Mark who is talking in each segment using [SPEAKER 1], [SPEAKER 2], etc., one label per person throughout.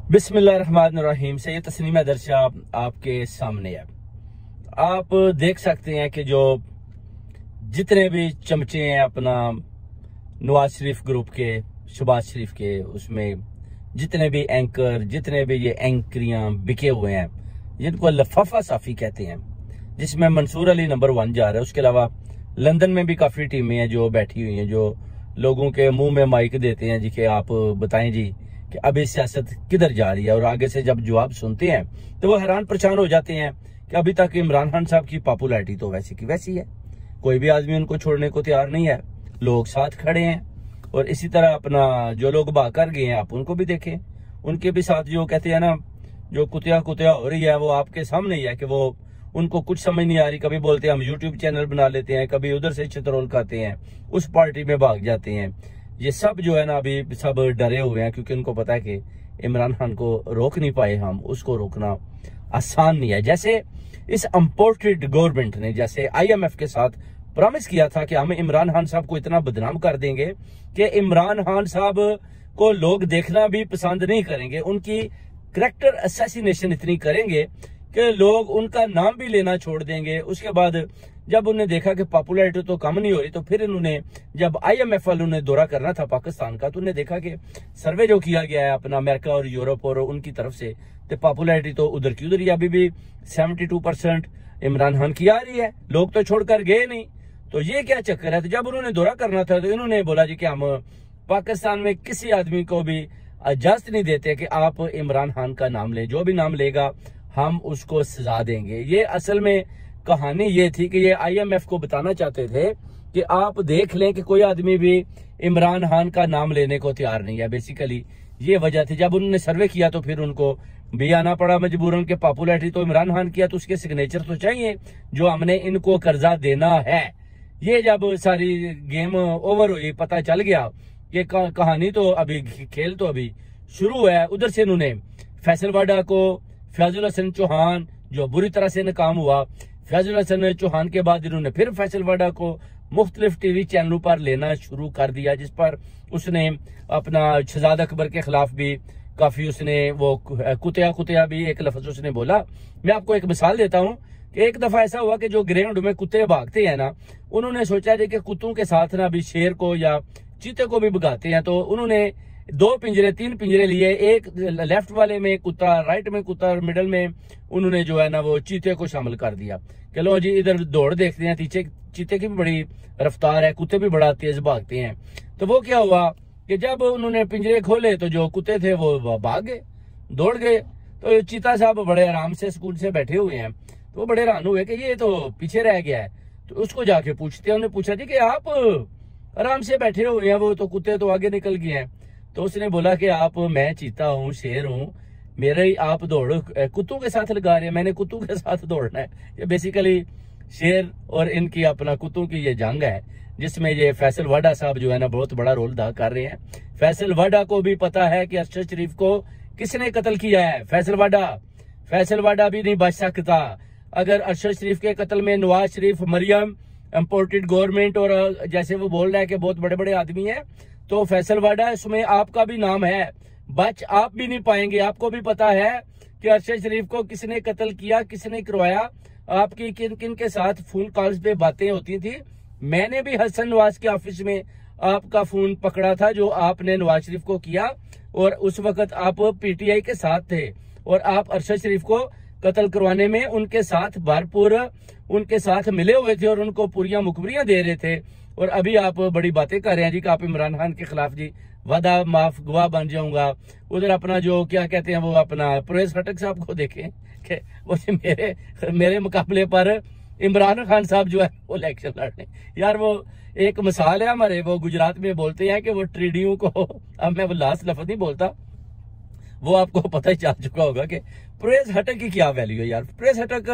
[SPEAKER 1] बिस्मिल्लाहिर्रहमानिर्रहीम से ये तस्नीम दर्शा आपके सामने है। आप देख सकते हैं कि जो जितने भी चमचे हैं अपना नवाज शरीफ ग्रुप के, शहबाज शरीफ के, उसमें जितने भी एंकर, जितने भी ये एंकरियां बिके हुए हैं, जिनको लफाफा साफी कहते हैं, जिसमें मंसूर अली नंबर 1 जा रहा है। उसके अलावा लंदन में भी काफी टीमें हैं जो बैठी हुई हैं, जो लोगों के मुंह में माइक देते हैं जी कि आप बताएं जी कि अभी सियासत किधर जा रही है। और आगे से जब जवाब सुनते हैं तो वो हैरान परेशान हो जाते हैं कि अभी तक इमरान खान साहब की पॉपुलैरिटी तो वैसी की वैसी है, कोई भी आदमी उनको छोड़ने को तैयार नहीं है, लोग साथ खड़े हैं। और इसी तरह अपना जो लोग भाग कर गए हैं आप उनको भी देखें, उनके भी साथ जो कहते हैं ना, जो कुतिया कुतिया हो रही है वो आपके सामने ही है कि वो उनको कुछ समझ नहीं आ रही। कभी बोलते हैं हम यूट्यूब चैनल बना लेते हैं, कभी उधर से चित्रोल खाते हैं, उस पार्टी में भाग जाते हैं। ये सब जो है ना अभी सब डरे हुए हैं, क्योंकि उनको पता है कि इमरान खान को रोक नहीं पाए हम, उसको रोकना आसान नहीं है। जैसे इस इम्पोर्टेड गवर्नमेंट ने जैसे IMF के साथ प्रॉमिस किया था कि हम इमरान खान साहब को इतना बदनाम कर देंगे कि इमरान खान साहब को लोग देखना भी पसंद नहीं करेंगे, उनकी कैरेक्टर असैसिनेशन इतनी करेंगे कि लोग उनका नाम भी लेना छोड़ देंगे। उसके बाद जब उन्होंने देखा कि पॉपुलैरिटी तो कम नहीं हो रही, तो फिर इन्होंने जब IMF वालों ने दौरा करना था पाकिस्तान का, तो उन्होंने देखा कि सर्वे जो किया गया है अपना अमेरिका और यूरोप और उनकी तरफ से, तो पॉपुलैरिटी तो उधर की उधर ही, अभी भी 72% इमरान खान की आ रही है, लोग तो छोड़कर गए नहीं। तो ये क्या चक्कर है। तो जब उन्होंने दौरा करना था तो इन्होंने बोला जी कि हम पाकिस्तान में किसी आदमी को भी इजाजत नहीं देते कि आप इमरान खान का नाम लें, जो भी नाम लेगा हम उसको सजा देंगे। ये असल में कहानी ये थी कि ये IMF को बताना चाहते थे कि आप देख लें कि कोई आदमी भी इमरान खान का नाम लेने को तैयार नहीं है। बेसिकली ये वजह थी। जब उन्होंने सर्वे किया तो फिर उनको भी आना पड़ा मजबूरन के पॉपुलैरिटी तो इमरान खान किया, तो उसके सिग्नेचर तो चाहिए जो हमने इनको कर्जा देना है। ये जब सारी गेम ओवर हुई, पता चल गया कि कहानी तो अभी, खेल तो अभी शुरू है। उधर से इन्होंने फैसल वाडा को, फैजुल हसन चौहान जो बुरी तरह से नाकाम हुआ, फैजुल हसन चौहान के बाद इन्होंने फिर फैसल वाडा को मुख्तलिफ टीवी चैनलों पर लेना शुरू कर दिया, जिस पर उसने अपना शहजाद अकबर के खिलाफ भी काफी उसने वो कुतिया कुतिया भी एक लफ्ज उसने बोला। मैं आपको एक मिसाल देता हूँ कि एक दफा ऐसा हुआ कि जो ग्राउंड में कुत्ते भागते हैं ना, उन्होंने सोचा कि कुत्तों के साथ ना अभी शेर को या चीते को भी भगाते हैं, तो उन्होंने 2 पिंजरे 3 पिंजरे लिए, एक लेफ्ट वाले में कुत्ता, राइट में कुत्ता और मिडल में उन्होंने जो है ना वो चीते को शामिल कर दिया कि लो जी इधर दौड़ देखते हैं। चीते की भी बड़ी रफ्तार है, कुत्ते भी बड़ा तेज भागते हैं। तो वो क्या हुआ कि जब उन्होंने पिंजरे खोले तो जो कुत्ते थे वो भाग गए, दौड़ गए। तो चीता साहब बड़े आराम से स्कूल से बैठे हुए हैं, तो वो बड़े हैरान हुए कि ये तो पीछे रह गया है। तो उसको जाके पूछते हैं, उन्होंने पूछा जी कि आप आराम से बैठे हुए हैं, वो तो कुत्ते तो आगे निकल गए हैं। तो उसने बोला कि आप, मैं चीता हूँ, शेर हूँ, मेरे आप दौड़ कुत्तों के साथ लगा रहे हैं, मैंने कुत्तों के साथ दौड़ना है। ये बेसिकली शेर और इनकी अपना कुत्तों की ये जंग है, जिसमें ये फैसल वाडा साहब जो है ना बहुत बड़ा रोल अदा कर रहे हैं। फैसल वाडा को भी पता है कि अरशद शरीफ को किसने कत्ल किया है। फैसल वाडा भी नहीं बच सकता। अगर अरशद शरीफ के कत्ल में नवाज शरीफ, मरियम, इम्पोर्टेड गवर्नमेंट और जैसे वो बोल रहा है कि बहुत बड़े बड़े आदमी हैं, तो फैसल वाडा इसमें आपका भी नाम है, बच आप भी नहीं पाएंगे। आपको भी पता है कि अरशद शरीफ को किसने कत्ल किया, किसने करवाया, आपकी किन किन के साथ फोन कॉल्स पे बातें होती थी। मैंने भी हसन नवाज के ऑफिस में आपका फोन पकड़ा था जो आपने नवाज शरीफ को किया, और उस वक्त आप PTI के साथ थे और आप अरशद शरीफ को कत्ल करवाने में उनके साथ भरपूर उनके साथ मिले हुए थे और उनको पूरियां मुखबरियां दे रहे थे। और अभी आप बड़ी बातें कर रहे हैं जी कि आप इमरान खान के खिलाफ जी वादा माफ गवाह बन जाऊंगा। उधर अपना जो क्या कहते हैं वो अपना परवेज खटक साहब को देखें कि वो मेरे मुकाबले पर इमरान खान साहब जो है वो इलेक्शन लड़ने। यार वो एक मिसाल है हमारे, वो गुजरात में बोलते हैं कि वो ट्रेडियों को, अब मैं वो लास्ट लफ्ज नहीं बोलता, वो आपको पता ही चल चुका होगा कि परवेज खटक की क्या वैल्यू है। यार परवेज खटक,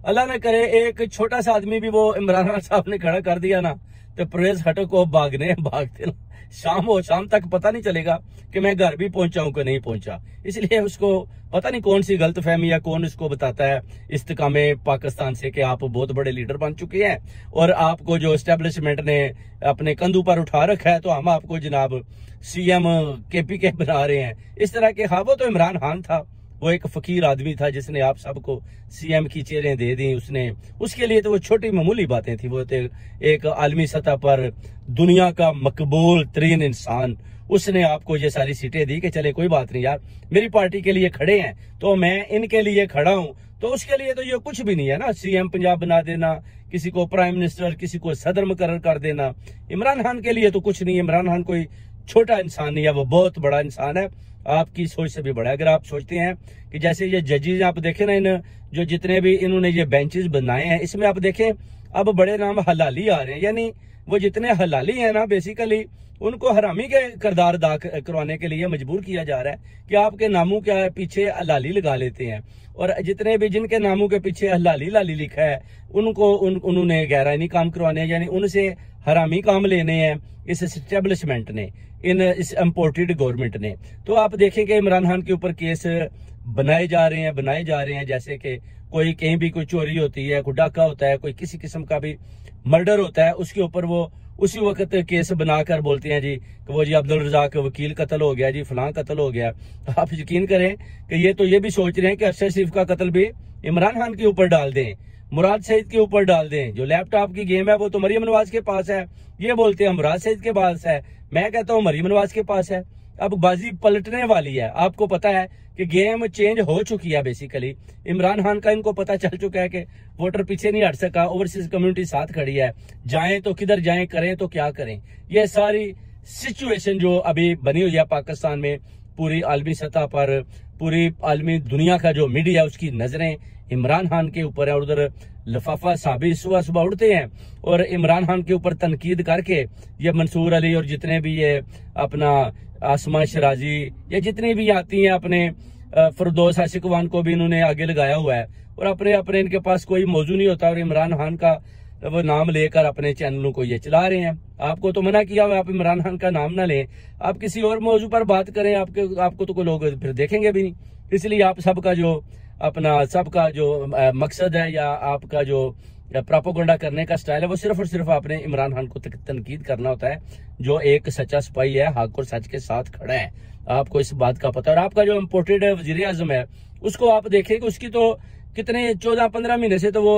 [SPEAKER 1] अल्लाह न करे एक छोटा सा आदमी भी वो इमरान खान साहब ने खड़ा कर दिया ना, तो परवेज खटक को भागते शाम हो, शाम तक पता नहीं चलेगा कि मैं घर भी पहुंचा हूं कि नहीं पहुंचा। इसलिए उसको पता नहीं कौन सी गलतफहमी या कौन इसको बताता है इस्तेकामे पाकिस्तान से कि आप बहुत बड़े लीडर बन चुके हैं और आपको जो एस्टेब्लिशमेंट ने अपने कंधों पर उठा रखा है तो हम आपको जनाब सीएम KPK बना रहे हैं। इस तरह के, हाँ वो तो इमरान खान था, वो एक फकीर आदमी था जिसने आप सबको सीएम की चेयरें दे दी। उसके लिए तो वो छोटी मामूली बातें थी। वो तो एक आलमी सतह पर दुनिया का मकबूल तरीन इंसान, उसने आपको ये सारी सीटें दी कि चले कोई बात नहीं यार, मेरी पार्टी के लिए खड़े हैं तो मैं इनके लिए खड़ा हूं। तो उसके लिए तो ये कुछ भी नहीं है ना, सीएम पंजाब बना देना, किसी को प्राइम मिनिस्टर, किसी को सदर मुकर्रर कर देना। इमरान खान के लिए तो कुछ नहीं है। इमरान खान कोई छोटा इंसान नहीं है, वो बहुत बड़ा इंसान है, आपकी सोच से भी बड़ा है। अगर आप सोचते हैं कि जैसे ये जजेज आप देखें ना, इन जो जितने भी इन्होंने ये बेंचेस बनाए हैं, इसमें आप देखें अब बड़े नाम हलाली आ रहे हैं। यानी वो जितने हलाली हैं ना, बेसिकली उनको हरामी के किरदार अदा करवाने के लिए मजबूर किया जा रहा है कि आपके नामों के पीछे हलाली लगा लेते हैं। और जितने भी जिनके नामों के पीछे हलाली लाली लिखा है उनको उन्होंने गैरानी काम करवाने हैं, यानी उनसे हरामी काम लेने हैं इस एस्टेब्लिशमेंट ने, इस इम्पोर्टेड गवर्नमेंट ने। तो आप देखें कि इमरान खान के ऊपर केस बनाए जा रहे हैं जैसे कि कोई कहीं भी कोई चोरी होती है, कोई डाका होता है, कोई किसी किस्म का भी मर्डर होता है, उसके ऊपर वो उसी वक्त केस बनाकर बोलते हैं जी कि वो जी अब्दुल रजाक वकील कत्ल हो गया जी, फलां कत्ल हो गया। आप यकीन करें कि ये भी सोच रहे हैं कि अरशद शरीफ का कत्ल भी इमरान खान के ऊपर डाल दें, मुराद सईद के ऊपर डाल दें। जो लैपटॉप की गेम है वो तो मरियम नवाज के पास है, ये बोलते हैं मुराद सईद के पास है, मैं कहता हूँ मरियम नवाज के पास है। अब बाजी पलटने वाली है। आपको पता है कि गेम चेंज हो चुकी है। बेसिकली इमरान खान का इनको पता चल चुका है कि वोटर पीछे नहीं हट सका, ओवरसीज कम्युनिटी साथ खड़ी है, जाएं तो किधर जाएं, करें तो क्या करें। ये सारी सिचुएशन जो अभी बनी हुई है पाकिस्तान में, पूरी आलमी सतह पर, पूरी आलमी दुनिया का जो मीडिया उसकी नजरें इमरान खान के ऊपर है। और उधर लफाफा साहबी सुबह सुबह उठते हैं और इमरान खान के ऊपर तनकीद करके ये मंसूर अली और जितने भी ये अपना आसमा शराजी, ये जितनी भी आती हैं, अपने फरदौस आशिकवान को भी इन्होंने आगे लगाया हुआ है। और अपने इनके पास कोई मौजू नहीं होता और इमरान खान का वो नाम लेकर अपने चैनलों को ये चला रहे हैं। आपको तो मना किया हुआ, आप इमरान खान का नाम ना लें, आप किसी और मौजू पर बात करें, आपको तो कोई लोग फिर देखेंगे भी नहीं। इसलिए आप सबका जो मकसद है या आपका जो प्रोपेगेंडा करने का स्टाइल है, वो सिर्फ और सिर्फ आपने इमरान खान को तनकीद करना होता है, जो एक सच्चा सिपाही है, हक और सच के साथ खड़ा है। आपको इस बात का पता है। और आपका जो इम्पोर्टेड वजीर आजम है, उसको आप देखें कि उसकी तो कितने 14-15 महीने से तो वो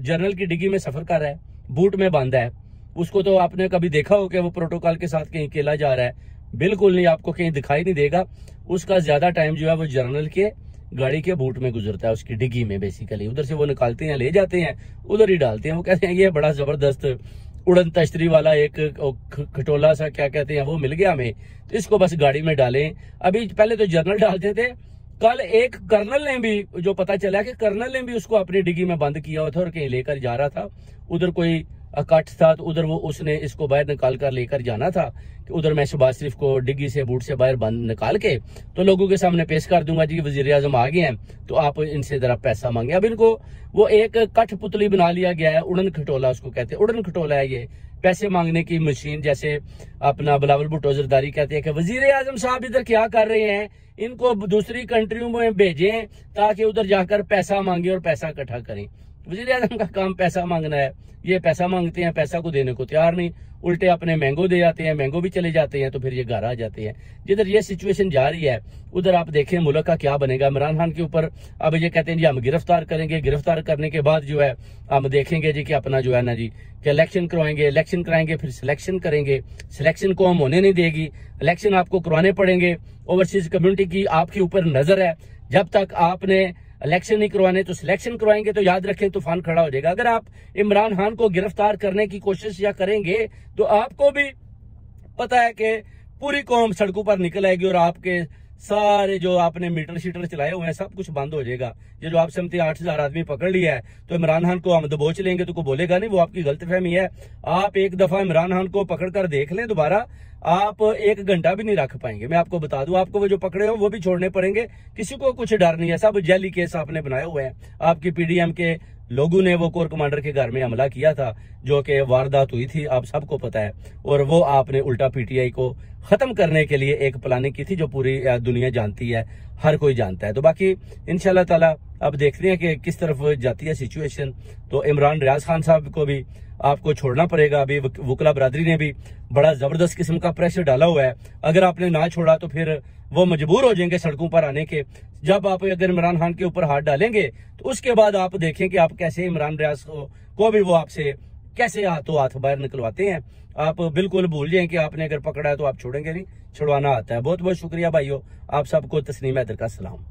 [SPEAKER 1] जनरल की डिग्गी में सफर कर रहा है, बूट में बांधा है। उसको तो आपने कभी देखा हो कि वो प्रोटोकॉल के साथ कहीं अकेला जा रहा है? बिल्कुल नहीं, आपको कहीं दिखाई नहीं देगा। उसका ज्यादा टाइम जो है वो जनरल के गाड़ी के बूट में गुजरता है, उसकी डिग्गी में। बेसिकली उधर से वो निकालते हैं, ले जाते हैं, उधर ही डालते हैं। वो कहते हैं ये बड़ा जबरदस्त उड़न तश्तरी वाला एक खटोला सा क्या कहते हैं वो मिल गया हमें, तो इसको बस गाड़ी में डालें। अभी पहले तो जनरल डालते थे, कल एक कर्नल ने भी, जो पता चला कि कर्नल ने भी उसको अपनी डिग्गी में बंद किया हुआ था और कहीं लेकर जा रहा था। उधर कोई अकट था तो उधर वो उसने इसको बाहर निकाल कर लेकर जाना था कि उधर मैं शहबाज शरीफ को डिग्गी से बूट से बाहर बंद निकाल के तो लोगों के सामने पेश कर दूंगा जी वजीर आजम आ गए हैं, तो आप इनसे जरा पैसा मांगे। अब इनको वो एक कठपुतली बना लिया गया है, उड़न खटोला उसको कहते हैं। उड़न खटोला है ये, पैसे मांगने की मशीन। जैसे अपना बिलावल भुट्टो जरदारी कहते हैं कि वजीर आजम साहब इधर क्या कर रहे हैं, इनको दूसरी कंट्रियों में भेजें ताकि उधर जाकर पैसा मांगे और पैसा इकट्ठा करें। वजीर आजम का काम पैसा मांगना है, ये पैसा मांगते हैं, पैसा को देने को तैयार नहीं, उल्टे अपने मैंगो दे जाते हैं, मैंगो भी चले जाते हैं, तो फिर ये घर आ जाते हैं। जिधर ये सिचुएशन जा रही है उधर आप देखें मुल्क का क्या बनेगा। इमरान खान के ऊपर अब ये कहते हैं जी हम गिरफ्तार करेंगे, गिरफ्तार करने के बाद जो है हम देखेंगे जी कि अपना जो है ना जी कि इलेक्शन करवाएंगे, इलेक्शन कराएंगे, फिर सिलेक्शन करेंगे, सिलेक्शन को हम होने नहीं देगी, इलेक्शन आपको करवाने पड़ेंगे। ओवरसीज कम्युनिटी की आपके ऊपर नजर है, जब तक आपने इलेक्शन नहीं करवाने तो सिलेक्शन करवाएंगे, तो याद रखें तूफान खड़ा हो जाएगा। अगर आप इमरान खान को गिरफ्तार करने की कोशिश या करेंगे तो आपको भी पता है कि पूरी कौम सड़कों पर निकल आएगी और आपके सारे जो आपने मीटर शीटर चलाए हुए हैं सब कुछ बंद हो जाएगा। ये जो आप समझते 8,000 आदमी पकड़ लिया है तो इमरान खान को हम दबोच लेंगे तो कोई बोलेगा नहीं, वो आपकी गलतफहमी है। आप एक दफा इमरान खान को पकड़ कर देख लें, दोबारा आप 1 घंटा भी नहीं रख पाएंगे। मैं आपको बता दूं, आपको वो जो पकड़े हो वो भी छोड़ने पड़ेंगे, किसी को कुछ डर नहीं है। सब जैली केस आपने बनाए हुए हैं, आपकी पीडीएम के लोगों ने वो कोर कमांडर के घर में हमला किया था, जो कि वारदात हुई थी, आप सबको पता है। और वो आपने उल्टा पीटीआई को खत्म करने के लिए एक प्लानिंग की थी, जो पूरी दुनिया जानती है, हर कोई जानता है। तो बाकी इंशाल्लाह ताला अब देखते हैं कि किस तरफ जाती है सिचुएशन। तो इमरान रियाज खान साहब को भी आपको छोड़ना पड़ेगा। अभी वकला बरादरी ने भी बड़ा जबरदस्त किस्म का प्रेशर डाला हुआ है। अगर आपने ना छोड़ा तो फिर वो मजबूर हो जाएंगे सड़कों पर आने के। जब आप अगर इमरान खान के ऊपर हाथ डालेंगे तो उसके बाद आप देखें कि आप कैसे इमरान रियाज को भी वो आपसे कैसे हाथों हाथ बाहर निकलवाते हैं। आप बिल्कुल भूल जाएं कि आपने अगर पकड़ा है तो आप छोड़ेंगे नहीं, छुड़वाना आता है। बहुत बहुत शुक्रिया भाइयों, आप सबको तस्नीम हैदर का सलाम।